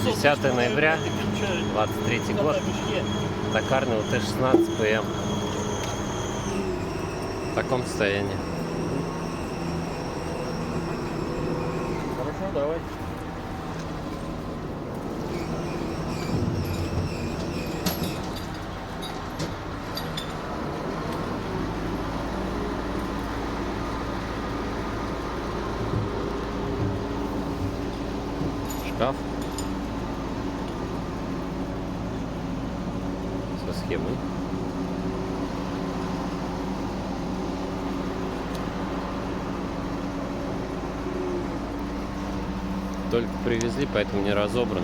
10 ноября 23 год. Токарный УТ-16 ПМ. В таком состоянии. Хорошо, давай. Шкаф со схемой. Только привезли, поэтому не разобран.